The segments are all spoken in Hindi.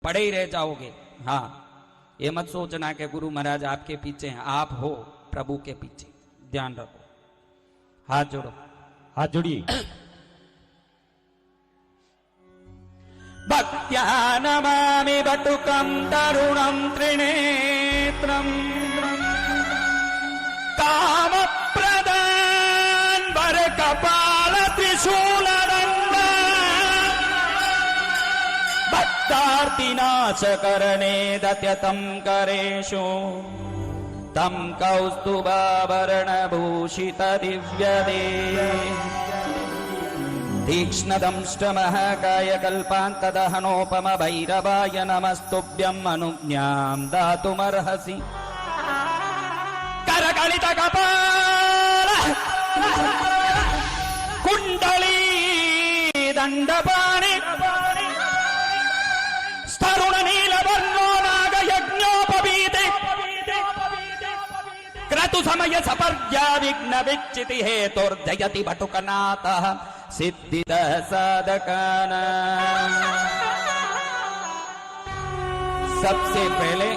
पड़े ही रह जाओगे। हाँ, ये मत सोचना कि गुरु महाराज आपके पीछे हैं, आप हो प्रभु के पीछे। ध्यान रखो। हाथ जोड़ो, हाथ जोड़िए। भक्त्या नमामि बटुकं तरुणं त्रिनेत्रं कामप्रदान वरकपाल त्रिशूलदण्ड भक्तार्तिनाशकरणे दत्यतं करेषु तं कौस्तुभाभरणभूषित दिव्यदे तीक्ष्णदंष्टमहाकायकल्पान्तदहनोपम भैरवाय नमस्तुभ्यम् अनुज्ञां दातुमर्हसि। करकलितकपाल कुण्डली दण्डपाणि स्तरुणनीलवर्णो नागयज्ञोपवीते क्रतुसमय सपर्या विघ्न विच्चिति हेतुर्जयति बटुकनाथः सिद्धिदः साधकानां। सबसे पहले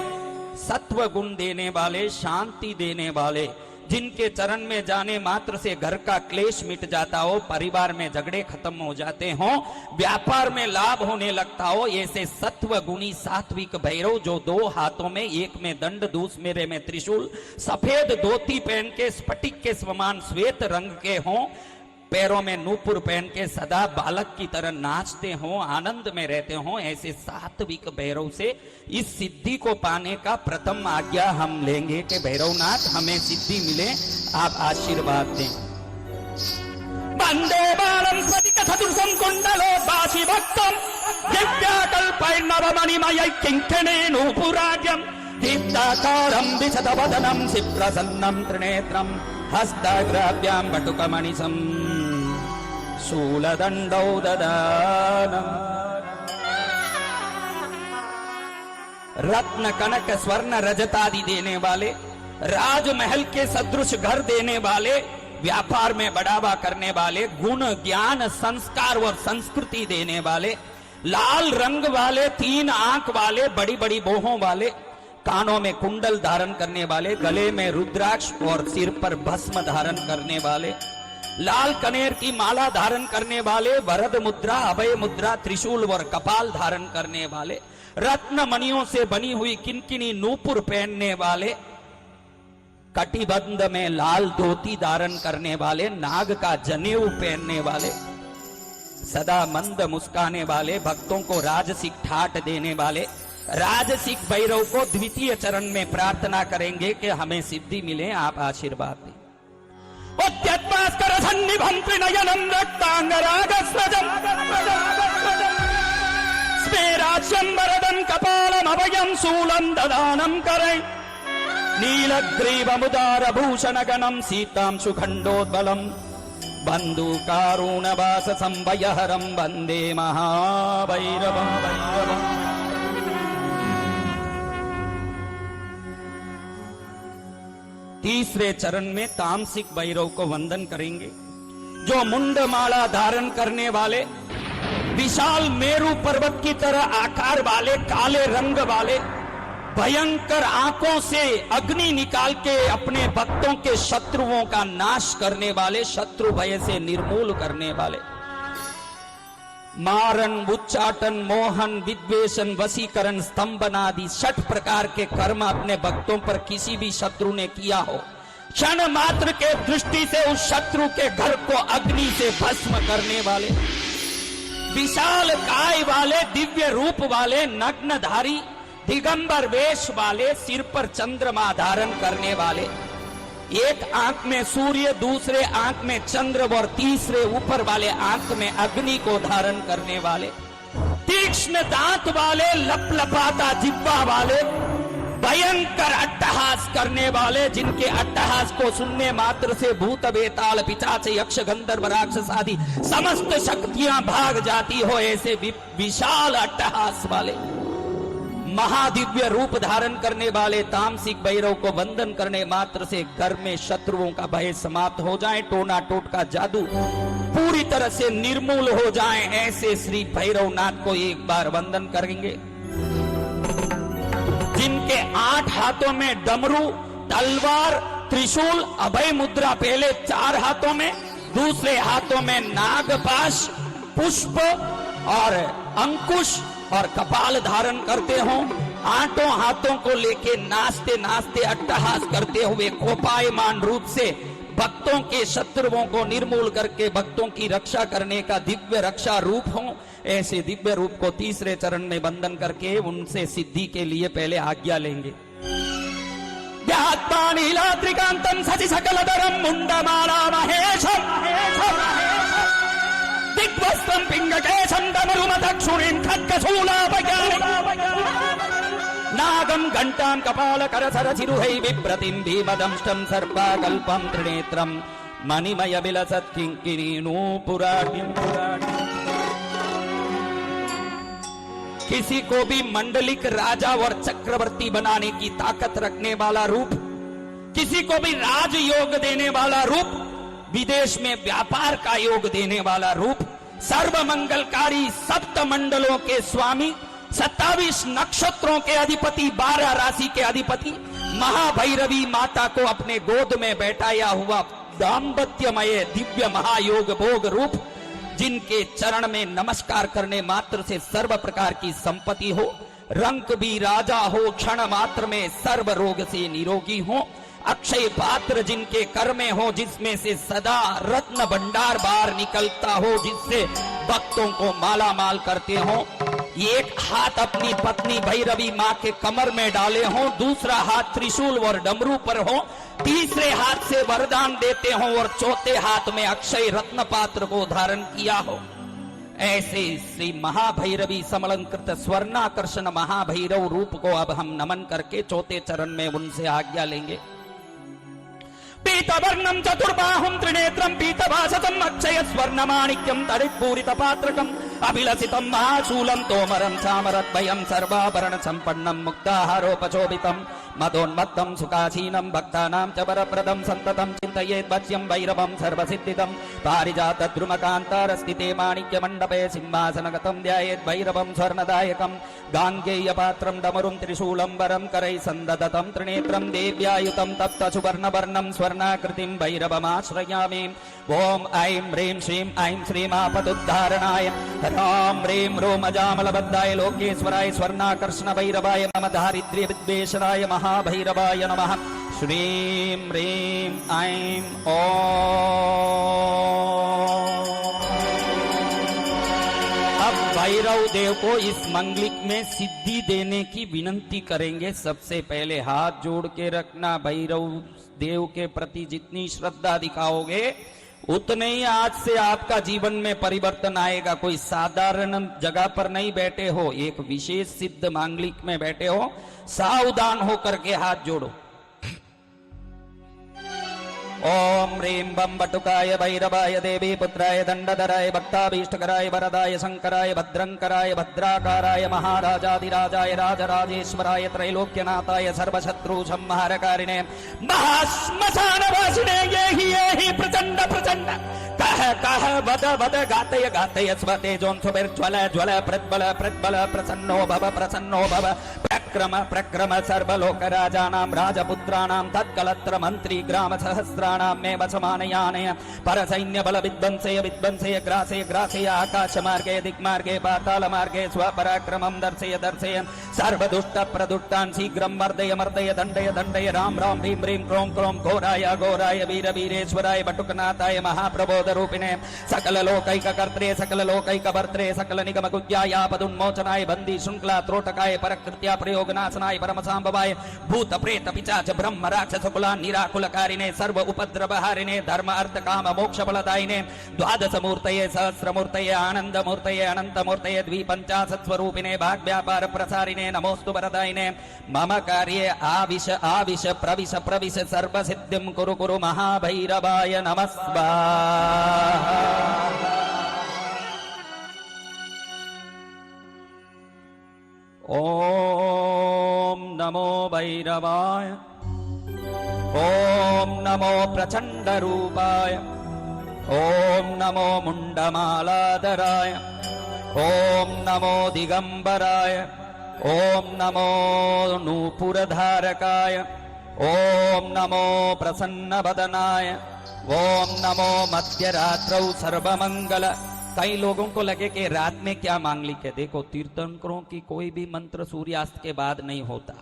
सत्व गुण देने वाले, शांति देने वाले, जिनके चरण में जाने मात्र से घर का क्लेश मिट जाता हो, परिवार में झगड़े खत्म हो जाते हो, व्यापार में लाभ होने लगता हो, ऐसे सत्व गुणी सात्विक भैरव जो दो हाथों में, एक में दंड दूसरे में त्रिशूल, सफेद धोती पहन के स्फटिक के समान श्वेत रंग के हों, पैरों में नूपुर पहन के सदा बालक की तरह नाचते हो, आनंद में रहते हो, ऐसे सात्विक भैरव से इस सिद्धि को पाने का प्रथम आज्ञा हम लेंगे कि भैरवनाथ हमें सिद्धि मिले, आप आशीर्वाद दें। वंदे बालं स्फटिक सदृशं कुण्डलोद्भासि भक्तं दिव्याकल्पैर्नवमणिमयै किङ्किणीनूपुराज्यं दीप्ताकारं विशदवदनं शिप्रसन्नं त्रिनेत्रं हस्ताग्राभ्यां बटुकमणिसं शूलदण्डौ ददानम्। रत्न कनक स्वर्ण रजतादि देने वाले, राजमहल के सदृश घर देने वाले, व्यापार में बढ़ावा करने वाले, गुण ज्ञान संस्कार और संस्कृति देने वाले, लाल रंग वाले, 3 आंख वाले, बड़ी बड़ी बोहों वाले, कानों में कुंडल धारण करने वाले, गले में रुद्राक्ष और सिर पर भस्म धारण करने वाले, लाल कनेर की माला धारण करने वाले, वरद मुद्रा, अभय मुद्रा, त्रिशूल और कपाल धारण करने वाले, रत्न मणियों से बनी हुई किनकिनी नूपुर पहनने वाले, कटिबंध में लाल धोती धारण करने वाले, नाग का जनेऊ पहनने वाले, सदा मंद मुस्काने वाले, भक्तों को राजसिक ठाट देने वाले, राजसिक भैरव को द्वितीय चरण में प्रार्थना करेंगे कि हमें सिद्धि मिले, आप आशीर्वाद दें। उद्यत्भास्कर सन्निभं त्रिनयनं रक्तांगरागस्वजं स्मेराज्यं वरदं कपालं अभयं शूलं ददानं करे नीलग्रीवमुदारभूषणगणं सीतां सुखण्डोद्बलं बन्धुकारुणवास संभयहरं वन्दे महाभैरवं। तीसरे चरण में तामसिक भैरव को वंदन करेंगे, जो मुंड माला धारण करने वाले, विशाल मेरू पर्वत की तरह आकार वाले, काले रंग वाले, भयंकर आंखों से अग्नि निकाल के अपने भक्तों के शत्रुओं का नाश करने वाले, शत्रु भय से निर्मूल करने वाले, मारन, उच्चाटन, मोहन, विद्वेषण, वशीकरण, स्तंभन आदि 6 प्रकार के कर्म अपने भक्तों पर किसी भी शत्रु ने किया हो, क्षण मात्र के दृष्टि से उस शत्रु के घर को अग्नि से भस्म करने वाले, विशाल काय वाले, दिव्य रूप वाले, नग्नधारी, दिगंबर वेश वाले, सिर पर चंद्रमा धारण करने वाले, एक आंख में सूर्य, दूसरे आंख में चंद्र और तीसरे ऊपर वाले आंख में अग्नि को धारण करने वाले, तीक्ष्ण दांत वाले, लपलपाता जिह्वा वाले, भयंकर अट्टहास करने वाले, जिनके अट्टहास को सुनने मात्र से भूत बेताल पिशाच यक्ष गंधर्व राक्षस आदि समस्त शक्तियां भाग जाती हो, ऐसे विशाल अट्टहास वाले, महादिव्य रूप धारण करने वाले तामसिक भैरव को वंदन करने मात्र से घर में शत्रुओं का भय समाप्त हो जाए, टोना टोट का जादू पूरी तरह से निर्मूल हो जाए, ऐसे श्री भैरवनाथ को एक बार वंदन करेंगे। जिनके 8 हाथों में डमरू, तलवार, त्रिशूल, अभय मुद्रा पहले 4 हाथों में, दूसरे हाथों में नागपाश, पुष्प और अंकुश और कपाल धारण करते हो। 8 हाथों को लेके नाचते नाचते अट्टहास करते हुए कोपायमान रूप से भक्तों के शत्रुओं को निर्मूल करके भक्तों की रक्षा करने का दिव्य रक्षा रूप हो। ऐसे दिव्य रूप को तीसरे चरण में बंधन करके उनसे सिद्धि के लिए पहले आज्ञा लेंगे। नीलाद्रिकांतम सचि सकलधरम मुंडमाला महेशम दिग्वस्त्रम पिंगकेशम डमरुमदक्षुणीं खड्गशूलाभयानि नागम घंटां कपाल करसर चिरुहै बिभ्रतिं भीमदंष्टं सर्पाकल्पं त्रिनेत्रं मणिमय विलसत् किंकिणी नूपुराटिं। किसी को भी मंडलिक राजा और चक्रवर्ती बनाने की ताकत रखने वाला रूप, किसी को भी राजयोग देने वाला रूप, विदेश में व्यापार का योग देने वाला रूप, सर्व मंगलकारी सप्त मंडलों के स्वामी, 27 नक्षत्रों के अधिपति, 12 राशि के अधिपति, महाभैरवी माता को अपने गोद में बैठाया हुआ दाम्पत्यमय दिव्य महायोग भोग रूप, जिनके चरण में नमस्कार करने मात्र से सर्व प्रकार की संपत्ति हो, रंक भी राजा हो, क्षण मात्र में सर्व रोग से निरोगी हो, अक्षय पात्र जिनके कर में हो, जिसमें से सदा रत्न भंडार बाहर निकलता हो, जिससे भक्तों को माला माल करते हो। एक हाथ अपनी पत्नी भैरवी मां के कमर में डाले हो, दूसरा हाथ त्रिशूल और डमरू पर हो, तीसरे हाथ से वरदान देते हो और चौथे हाथ में अक्षय रत्न पात्र को धारण किया हो। ऐसे श्री महाभैरवी समलंकृत स्वर्णाकर्षण महाभैरव रूप को अब हम नमन करके चौथे चरण में उनसे आज्ञा लेंगे। पीतवर्णं चतुर्बाहुं त्रिनेत्रं पीतवाससं अक्षय स्वर्णमाणिक्यं तरिपूरितपात्रकं अभिलषितं महाशूलं तोमरं चामरद्वयं सर्वाभरण संपन्नं मुक्ताहारोपशोभितं मदोन्मत्तं सुखासीनं भक्तानां च वरप्रदं सन्ततं चिन्तयेत् वच्यं भैरवं सर्वसिद्धिदं पारिजातद्रुमकान्तारस्थिते माणिक्यमण्डपे सिंहासनगतं ध्यायेत् भैरवं स्वर्णदायकं गाङ्गेयपात्रं डमरुं त्रिशूलं वरं करैः सन्ददतं त्रिनेत्रं देव्यायुतं तप्तसुवर्णवर्णं स्वर्णाकृतिं भैरवमाश्रयामि। ओम ऐं ह्रीं श्रीं ऐं श्रीं आपदुद्धारणाय राम ह्रीं रोमजामलबद्धाय लोकेश्वराय स्वर्णाकर्षण भैरवाय मम दारिद्र्य विद्वेषणाय महाभैरवाय नमः। श्रीं ह्रीं ऐं ओम। अब भैरव देव को इस मंगलिक में सिद्धि देने की विनंती करेंगे। सबसे पहले हाथ जोड़ के रखना। भैरव देव के प्रति जितनी श्रद्धा दिखाओगे उतने ही आज से आपका जीवन में परिवर्तन आएगा। कोई साधारण जगह पर नहीं बैठे हो, एक विशेष सिद्ध मांगलिक में बैठे हो। सावधान होकर के हाथ जोड़ो। ओम ह्रीं बम बटुकाय भैरवाय देवी पुत्राय दंडधराय भक्ताभीष्टकराय वरदाय शंकराय भद्रंकराय भद्राकाराय महाराजाधिराजाय राजराजेश्वराय त्रैलोक्यनाथाय सर्वशत्रु संहारकारिणे महाश्मशानवासिने ये ही प्रचंड प्रचंड कह वद वद गातय गातय स्वतेजों सुबिर्ज्वल ज्वल प्रज्वल प्रज्वल प्रसन्नो भव प्रक्रम प्रक्रम सर्वलोकराजानां राजपुत्राणां तत्कलत्र मंत्री ग्राम सहस्राणां मे वसमानयानय परसैन्य बल विध्वंसय विध्वंसय ग्रासय ग्रासय आकाश मार्गे दिक्मार्गे पाताल मार्गे स्वपराक्रमं दर्शय दर्शय सर्वदुष्ट प्रदुष्टान् शीघ्रं मर्दय मर्दय दण्डय दण्डय राम राम ह्रीं ह्रीं क्रों क्रों घोराय घोराय वीर वीरेश्वराय बटुकनाथाय महाप्रबोध रूपिणे सकल लोकैक कर्त्रे सकल लोकैक भर्त्रे सकल निगम गुह्याय आपदुन्मोचनाय बंदी श्रृंखला त्रोटकाय परकृत्या प्रयोगनाशनाय परमसाम्भवाय भूत प्रेत पिशाच ब्रह्म राक्षस कुला निराकुलकारिणे सर्व उपद्रवहारिणे धर्म अर्थ काम मोक्ष फलदायिने द्वादश मूर्तये सहस्र मूर्तये आनंद मूर्तये अनंत मूर्तये द्विपंचाशत् स्वरूपिणे भाग व्यापार प्रसारिणे नमोस्तु वरदायिने मम कार्ये आविश आविश प्रविश प्रविश सर्व सिद्धिं कुरु कुरु महाभैरवाय नमः स्वाहा। ओम नमो भैरवाय। ओम नमो प्रचंड रूपाय। ओम नमो मुंडमालाधराय। ओम नमो दिगंबराय। ओम नमो नूपुरधारकाय, ओम नमो प्रसन्नवदनाय, ओम नमो मध्यरात्रौ सर्वमंगल। कई लोगों को लगे कि रात में क्या मांग ली के, देखो तीर्थंकरों की कोई भी मंत्र सूर्यास्त के बाद नहीं होता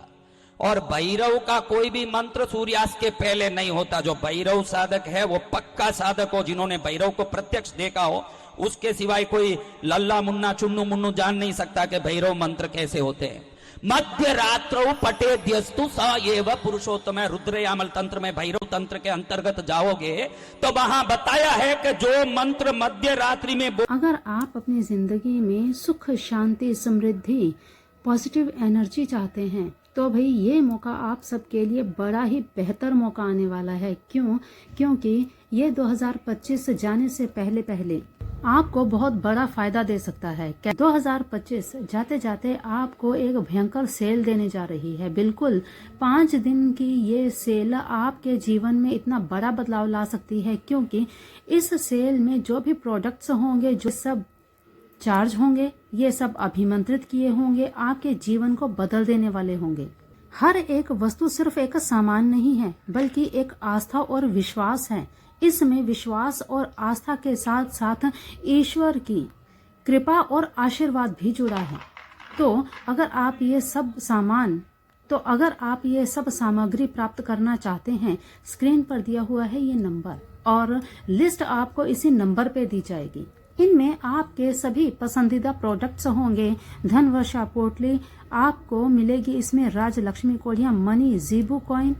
और भैरव का कोई भी मंत्र सूर्यास्त के पहले नहीं होता। जो भैरव साधक है वो पक्का साधक हो, जिन्होंने भैरव को प्रत्यक्ष देखा हो, उसके सिवाय कोई लल्ला मुन्ना चुन्नू मुन्नू जान नहीं सकता कि भैरव मंत्र कैसे होते हैं। मध्य रात्रौ पटेद्यस्तु स एव पुरुषोत्तम। रुद्रयामल तंत्र में भैरव तंत्र के अंतर्गत जाओगे तो वहां बताया है कि जो मंत्र मध्य रात्रि में अगर आप अपनी जिंदगी में सुख, शांति, समृद्धि, पॉजिटिव एनर्जी चाहते हैं तो भाई ये मौका आप सबके लिए बड़ा ही बेहतर मौका आने वाला है। क्योंकि ये 2025 जाने से पहले आपको बहुत बड़ा फायदा दे सकता है। 2025 जाते जाते आपको एक भयंकर सेल देने जा रही है। बिल्कुल 5 दिन की ये सेल आपके जीवन में इतना बड़ा बदलाव ला सकती है, क्योंकि इस सेल में जो भी प्रोडक्ट्स होंगे, जो सब चार्ज होंगे, ये सब अभिमंत्रित किए होंगे, आपके जीवन को बदल देने वाले होंगे। हर एक वस्तु सिर्फ एक सामान नहीं है, बल्कि एक आस्था और विश्वास है। इसमें विश्वास और आस्था के साथ साथ ईश्वर की कृपा और आशीर्वाद भी जुड़ा है। तो अगर आप ये सब सामग्री प्राप्त करना चाहते हैं, स्क्रीन पर दिया हुआ है ये नंबर और लिस्ट आपको इसी नंबर पे दी जाएगी। इनमें आपके सभी पसंदीदा प्रोडक्ट्स होंगे। धन वर्षा पोटली आपको मिलेगी, इसमें राज लक्ष्मी कोड़िया, मनी, जीबू कॉइन,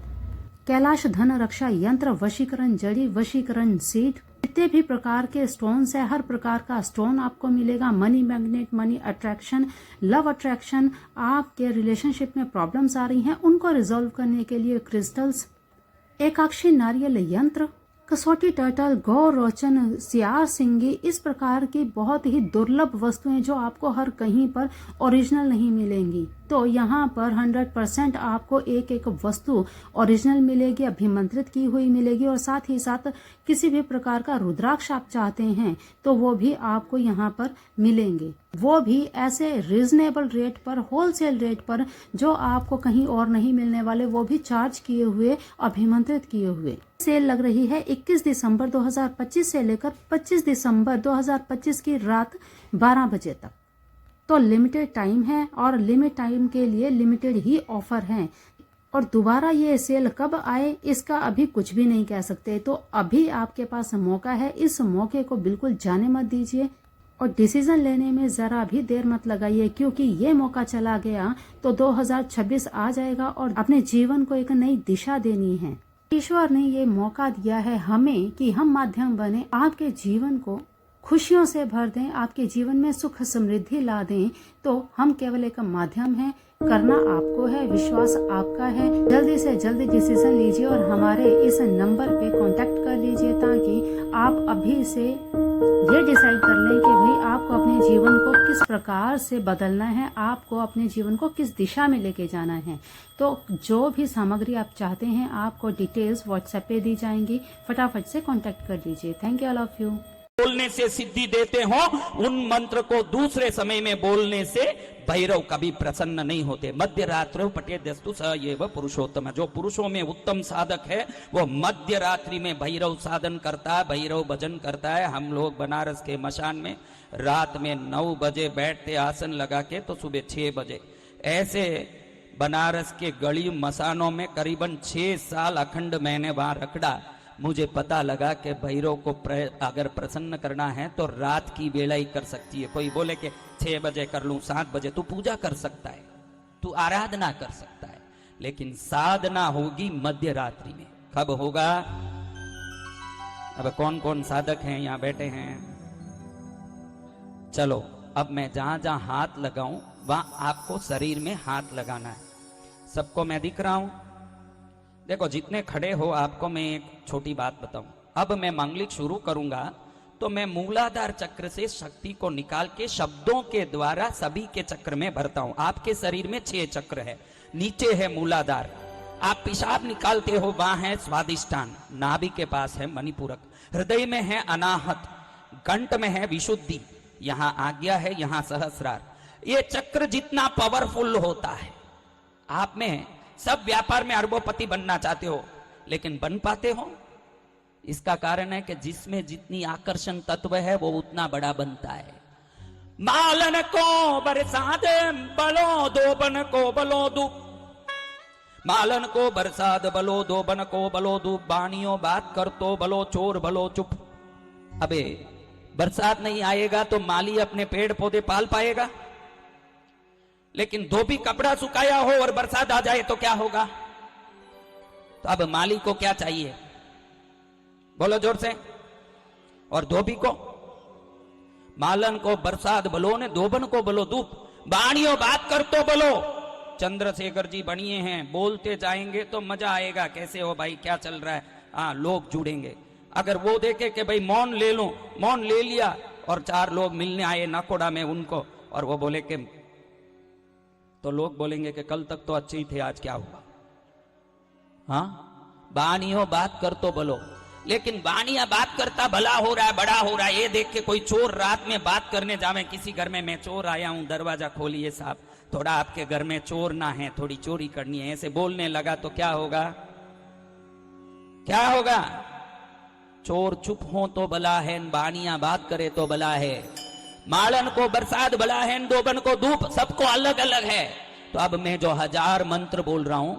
कैलाश धन रक्षा यंत्र, वशीकरण जड़ी, वशीकरण सीड, जितने भी प्रकार के स्टोन्स है, हर प्रकार का स्टोन आपको मिलेगा। Money magnet, money attraction, love attraction, आपके रिलेशनशिप में प्रॉब्लम्स आ रही हैं उनको रिजॉल्व करने के लिए क्रिस्टल्स, एकाक्षी नारियल यंत्र, कसौटी टर्टल, गौ रोचन, सियार सिंगी, इस प्रकार की बहुत ही दुर्लभ वस्तुएं जो आपको हर कहीं पर ओरिजिनल नहीं मिलेंगी। तो यहाँ पर 100% आपको एक एक वस्तु ओरिजिनल मिलेगी, अभिमंत्रित की हुई मिलेगी और साथ ही साथ किसी भी प्रकार का रुद्राक्ष आप चाहते हैं तो वो भी आपको यहाँ पर मिलेंगे, वो भी ऐसे रीजनेबल रेट पर, होलसेल रेट पर, जो आपको कहीं और नहीं मिलने वाले, वो भी चार्ज किए हुए, अभिमंत्रित किए हुए। सेल लग रही है 21 दिसंबर 2025 से लेकर 25 दिसंबर 2025 की रात 12 बजे तक। तो लिमिटेड टाइम है और लिमिट टाइम के लिए लिमिटेड ही ऑफर है और दोबारा ये सेल कब आए इसका अभी कुछ भी नहीं कह सकते। तो अभी आपके पास मौका है, इस मौके को बिल्कुल जाने मत दीजिए और डिसीजन लेने में जरा भी देर मत लगाइए, क्योंकि ये मौका चला गया तो 2026 आ जाएगा और अपने जीवन को एक नई दिशा देनी है। ईश्वर ने ये मौका दिया है हमें कि हम माध्यम बने, आपके जीवन को खुशियों से भर दें, आपके जीवन में सुख समृद्धि ला दें। तो हम केवल एक माध्यम है, करना आपको है, विश्वास आपका है। जल्दी से जल्दी डिसीजन लीजिए और हमारे इस नंबर पे कांटेक्ट कर लीजिए ताकि आप अभी से ये डिसाइड कर लें कि भाई आपको अपने जीवन को किस प्रकार से बदलना है, आपको अपने जीवन को किस दिशा में लेके जाना है। तो जो भी सामग्री आप चाहते हैं आपको डिटेल्स व्हाट्सएप पे दी जाएंगी, फटाफट से कांटेक्ट कर लीजिए। Thank you all of you. बोलने से सिद्धि देते हो, उन मंत्र को दूसरे समय में बोलने से भैरव कभी प्रसन्न नहीं होते। मध्य रात्रि पटेद्यस्तु स एव पुरुषोत्तम। जो पुरुषों में उत्तम साधक है वो मध्य रात्रि में भैरव साधन करता है, भैरव भजन करता है। हम लोग बनारस के मशान में रात में 9 बजे बैठते आसन लगा के तो सुबह 6 बजे। ऐसे बनारस के गली मसानों में करीबन 6 साल अखंड मैंने वहां रखड़ा। मुझे पता लगा कि भैरव को अगर प्रसन्न करना है तो रात की वेला ही कर सकती है। कोई बोले कि 6 बजे कर लूं, 7 बजे, तू पूजा कर सकता है, तू आराधना कर सकता है, लेकिन साधना होगी मध्य रात्रि में। कब होगा? अब कौन कौन साधक हैं यहाँ बैठे हैं? चलो अब मैं जहां जहां हाथ लगाऊं वहां आपको शरीर में हाथ लगाना है। सबको मैं दिख रहा हूं? देखो जितने खड़े हो आपको मैं एक छोटी बात बताऊं। अब मैं मांगलिक शुरू करूंगा तो मैं मूलाधार चक्र से शक्ति को निकाल के शब्दों के द्वारा सभी के चक्र में भरता हूं। आपके शरीर में 6 चक्र है, नीचे है मूलाधार, आप पेशाब निकालते हो वहां है स्वादिष्टान, नाभि के पास है मणिपूरक, हृदय में है अनाहत, कंठ में है विशुद्धि, यहां आज्ञा है, यहां सहस्रार, ये चक्र जितना पावरफुल होता है, आप में सब व्यापार में अरबोपति बनना चाहते हो, लेकिन बन पाते हो? इसका कारण है कि जिसमें जितनी आकर्षण तत्व है वो उतना बड़ा बनता है। मालन को बरसात बलो दोबन को बलो दूप, मालन को बरसात बलो दोबन को बलो दूप, बाणियों बात कर तो बलो चोर बलो चुप। अबे बरसात नहीं आएगा तो माली अपने पेड़ पौधे पाल पाएगा, लेकिन धोबी कपड़ा सुखाया हो और बरसात आ जाए तो क्या होगा? तो अब माली को क्या चाहिए? बोलो जोर से। और धोबी को? मालन को बरसात बलो ने दोबन को बलो धूप, बाणियों बात कर तो बोलो। चंद्रशेखर जी बनिए हैं, बोलते जाएंगे तो मजा आएगा, कैसे हो भाई, क्या चल रहा है, हाँ लोग जुड़ेंगे। अगर वो देखे कि भाई मौन ले लो, मौन ले लिया और 4 लोग मिलने आए नाकोड़ा में उनको, और वो बोले कि, तो लोग बोलेंगे कि कल तक तो अच्छे ही थे, आज क्या हुआ? हाँ, बाणियों बात कर तो बोलो। लेकिन बाणिया बात करता भला हो रहा है, बड़ा हो रहा है, ये देख के कोई चोर रात में बात करने जावे किसी घर में, मैं चोर आया हूं, दरवाजा खोलिए साहब, थोड़ा आपके घर में चोर ना है, थोड़ी चोरी करनी है, ऐसे बोलने लगा तो क्या होगा? क्या होगा? चोर चुप हो तो भला है, बाणिया बात करे तो भला है। मालन को बरसात भला है, दोबन को धूप, सबको अलग अलग है। तो अब मैं जो 1000 मंत्र बोल रहा हूं,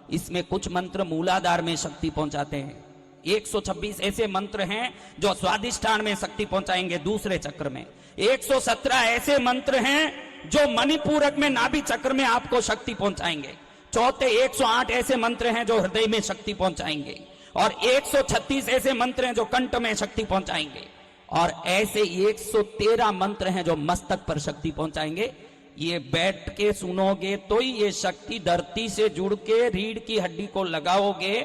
इसमें कुछ मंत्र मूलाधार में शक्ति पहुंचाते हैं, 126 ऐसे मंत्र हैं जो स्वादिष्ठान में शक्ति पहुंचाएंगे दूसरे चक्र में, 117 ऐसे मंत्र हैं जो मणिपूरक में नाभि चक्र में आपको शक्ति पहुंचाएंगे, चौथे 108 ऐसे मंत्र हैं जो हृदय में शक्ति पहुंचाएंगे, और 136 ऐसे मंत्र हैं जो कंठ में शक्ति पहुंचाएंगे, और ऐसे 113 मंत्र हैं जो मस्तक पर शक्ति पहुंचाएंगे। ये बैठ के सुनोगे तो ही ये शक्ति धरती से जुड़ के रीढ़ की हड्डी को लगाओगे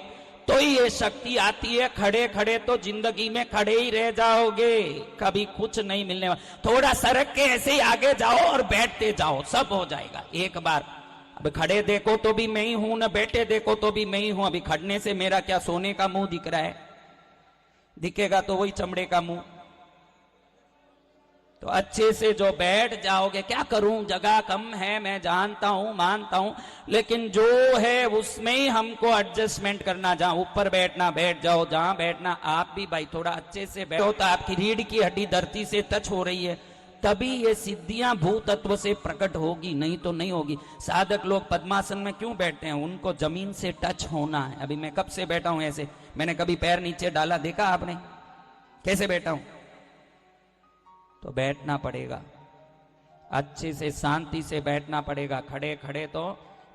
तो ही ये शक्ति आती है। खड़े खड़े तो जिंदगी में खड़े ही रह जाओगे, कभी कुछ नहीं मिलने वाला। थोड़ा सरक के ऐसे ही आगे जाओ और बैठते जाओ, सब हो जाएगा एक बार। अब खड़े देखो तो भी मैं ही हूं, न बैठे देखो तो भी मैं ही हूं। अभी खड़ने से मेरा क्या सोने का मुंह दिख रहा है? दिखेगा तो वही चमड़े का मुंह। तो अच्छे से जो बैठ जाओगे, क्या करूं, जगह कम है, मैं जानता हूं, मानता हूं, लेकिन जो है उसमें ही हमको एडजस्टमेंट करना। जहां ऊपर बैठना बैठ जाओ, जहां बैठना आप भी भाई थोड़ा अच्छे से बैठो, तो आपकी रीढ़ की हड्डी धरती से टच हो रही है, तभी ये सिद्धियां भू तत्व से प्रकट होगी, नहीं तो नहीं होगी। साधक लोग पद्मासन में क्यों बैठते हैं? उनको जमीन से टच होना है। अभी मैं कब से बैठा हूं ऐसे, मैंने कभी पैर नीचे डाला देखा आपने? कैसे बैठा हूं? तो बैठना पड़ेगा, अच्छे से शांति से बैठना पड़ेगा। खड़े खड़े तो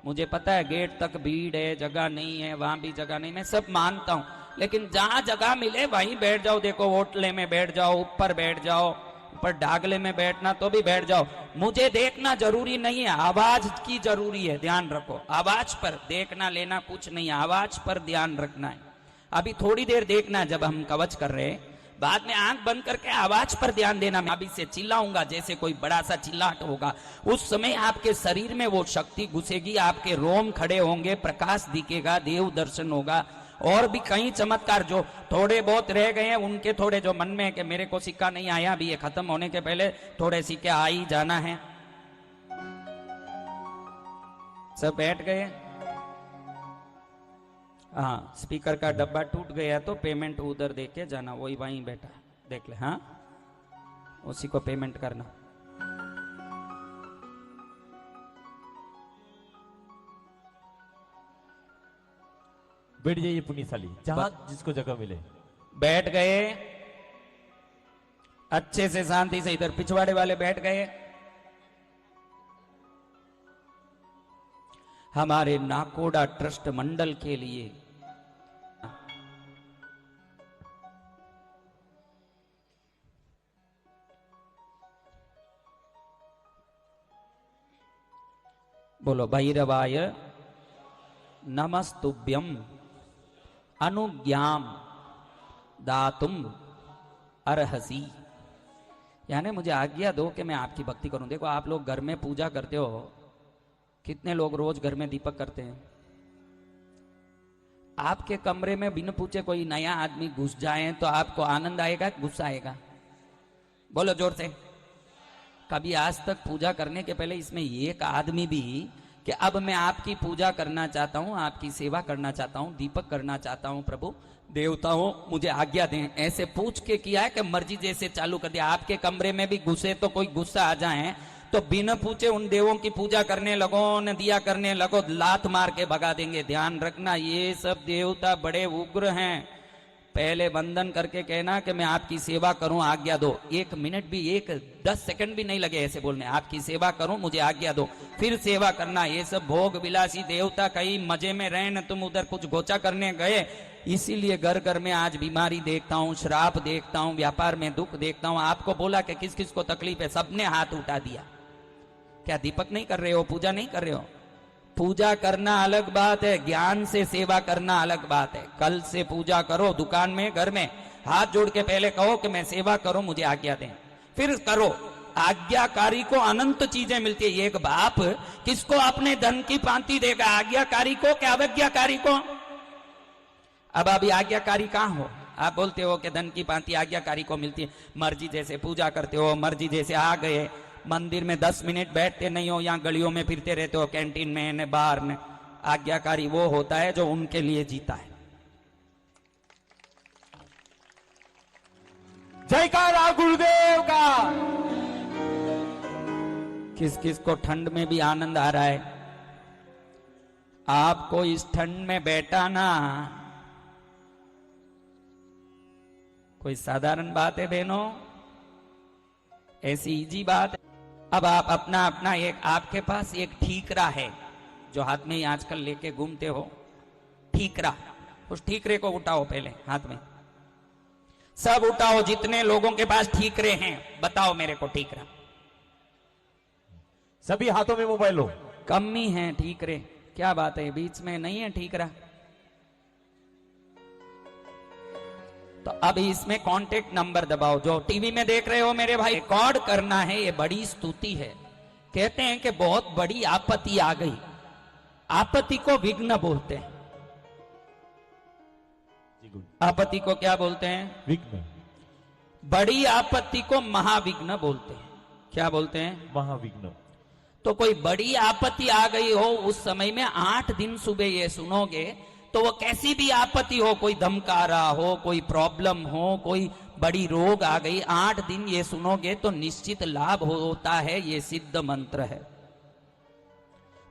मुझे पता है गेट तक भीड़ है, जगह नहीं है, वहां भी जगह नहीं, मैं सब मानता हूं, लेकिन जहां जगह मिले वहीं बैठ जाओ। देखो होटले में बैठ जाओ, ऊपर बैठ जाओ, ऊपर डागले में बैठना तो भी बैठ जाओ। मुझे देखना जरूरी नहीं है, आवाज की जरूरी है, ध्यान रखो। आवाज पर देखना लेना कुछ नहीं है, आवाज पर ध्यान रखना है। अभी थोड़ी देर देखना जब हम कवच कर रहे हैं, बाद में आंख बंद करके आवाज पर ध्यान देना। मैं अभी से चिल्लाऊंगा, जैसे कोई बड़ा सा चिल्लाहट होगा, उस समय आपके शरीर में वो शक्ति घुसेगी, आपके रोम खड़े होंगे, प्रकाश दिखेगा, देव दर्शन होगा, और भी कई चमत्कार जो थोड़े बहुत रह गए हैं उनके थोड़े जो मन में है कि मेरे को सिक्का नहीं आया, अभी ये खत्म होने के पहले थोड़े सिक्के आ ही जाना है। सब बैठ गए? हाँ, स्पीकर का डब्बा टूट गया तो पेमेंट उधर दे के जाना, वही वहीं बैठा देख ले, हाँ उसी को पेमेंट करना। बैठ जाइए पुण्यशाली, जहां जिसको जगह मिले। बैठ गए अच्छे से शांति से, इधर पिछवाड़े वाले बैठ गए। हमारे नाकोड़ा ट्रस्ट मंडल के लिए बोलो, भैरवाय नमस्तुभ्यम अनुज्ञाम दातुम अर्हसी, यानी मुझे आज्ञा दो कि मैं आपकी भक्ति करूं। देखो आप लोग घर में पूजा करते हो, कितने लोग रोज घर में दीपक करते हैं? आपके कमरे में बिन पूछे कोई नया आदमी घुस जाए तो आपको आनंद आएगा, गुस्सा आएगा? बोलो जोर से। कभी आज तक पूजा करने के पहले इसमें एक आदमी भी कि अब मैं आपकी पूजा करना चाहता हूं, आपकी सेवा करना चाहता हूं, दीपक करना चाहता हूं, प्रभु देवताओं मुझे आज्ञा दें, ऐसे पूछ के किया है कि मर्जी जैसे चालू कर दिया? आपके कमरे में भी घुसे तो कोई गुस्सा आ जाए तो बिना पूछे उन देवों की पूजा करने लगो, न दिया करने लगो, लात मार के भगा देंगे। ध्यान रखना, ये सब देवता बड़े उग्र हैं। पहले वंदन करके कहना कि मैं आपकी सेवा करूं, आज्ञा दो। 1 मिनट भी, 10 सेकंड भी नहीं लगे ऐसे बोलने, आपकी सेवा करूं, मुझे आज्ञा दो, फिर सेवा करना। ये सब भोग विलासी देवता कहीं मजे में रहे न तुम उधर कुछ गोचा करने गए। इसीलिए घर घर में आज बीमारी देखता हूं, श्राप देखता हूं, व्यापार में दुख देखता हूं। आपको बोला कि किस किस को तकलीफ है, सबने हाथ उठा दिया। क्या दीपक नहीं कर रहे हो, पूजा नहीं कर रहे हो? पूजा करना अलग बात है, ज्ञान से सेवा करना अलग बात है। कल से पूजा करो, दुकान में, घर में हाथ जोड़ के पहले कहो कि मैं सेवा करूं, मुझे आज्ञा दें, फिर करो। आज्ञाकारी को अनंत चीजें मिलती है। एक बाप किसको अपने धन की पांति देगा, आज्ञाकारी को क्या अवज्ञाकारी को? अब अभी आज्ञाकारी कहां हो? आप बोलते हो कि धन की पांति आज्ञाकारी को मिलती है। मर्जी जैसे पूजा करते हो, मर्जी जैसे आ गए, मंदिर में 10 मिनट बैठते नहीं हो, यहाँ गलियों में फिरते रहते हो, कैंटीन में न बाहर में। आज्ञाकारी वो होता है जो उनके लिए जीता है। जयकारा गुरुदेव का। किस किस को ठंड में भी आनंद आ रहा है? आपको इस ठंड में बैठाना कोई साधारण बात है बहनों, ऐसी इजी बात है। अब आप अपना अपना एक, आपके पास एक ठीकरा है जो हाथ में ही आजकल लेके घूमते हो, ठीकरा। उस ठीकरे को उठाओ पहले हाथ में, सब उठाओ जितने लोगों के पास ठीकरे हैं, बताओ मेरे को ठीकरा। सभी हाथों में मोबाइल हो। कम ही है ठीकरे, क्या बात है, बीच में नहीं है ठीकरा? तो अब इसमें कांटेक्ट नंबर दबाओ। जो टीवी में देख रहे हो मेरे भाई, रिकॉर्ड करना है, ये बड़ी स्तुति है। कहते हैं कि बहुत बड़ी आपत्ति आ गई, आपत्ति को विघ्न बोलते हैं। आपत्ति को क्या बोलते हैं? विघ्न। बड़ी आपत्ति को महाविघ्न बोलते हैं। क्या बोलते हैं? महाविघ्न। तो कोई बड़ी आपत्ति आ गई हो, उस समय में 8 दिन सुबह ये सुनोगे तो वो कैसी भी आपत्ति हो, कोई धमका रहा हो, कोई प्रॉब्लम हो, कोई बड़ी रोग आ गई, 8 दिन ये सुनोगे तो निश्चित लाभ होता है। ये सिद्ध मंत्र है,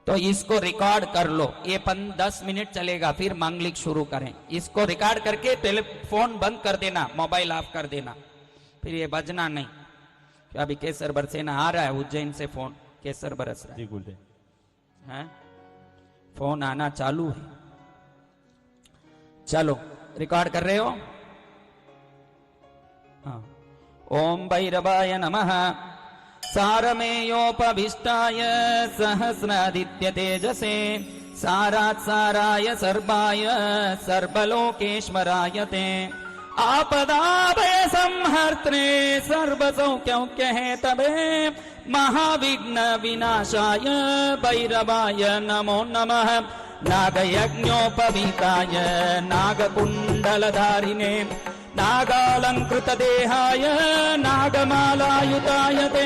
तो इसको रिकॉर्ड कर लो। ये 10 मिनट चलेगा, फिर मांगलिक शुरू करें। इसको रिकॉर्ड करके पहले फोन बंद कर देना, मोबाइल ऑफ कर देना, फिर ये बजना नहीं। अभी केसर बरसेना आ रहा है उज्जैन से, फोन केसर बरस रहा है, फोन आना चालू है। चलो रिकॉर्ड कर रहे हो? हाँ। ओम भैरवाय नमः सारमेयोपभिष्टाय सहस्रादित्य तेजसे सारात् साराय सर्वाय सर्वलोकेश्वराय ते आपदाभय संहर्त्रे सर्वसौख्यौख्य हेतवे महाविघ्न विनाशाय भैरवाय नमो नमः नागयज्ञोपवीताय नागकुण्डलधारिणे नागालंकृत देहाय नागमालायुताय ते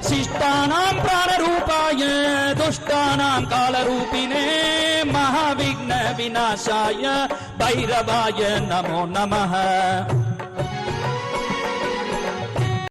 शिष्टानां प्राणरूपाय दुष्टानां कालरूपिणे महाविघ्न विनाशाय भैरवाय नमो नमः।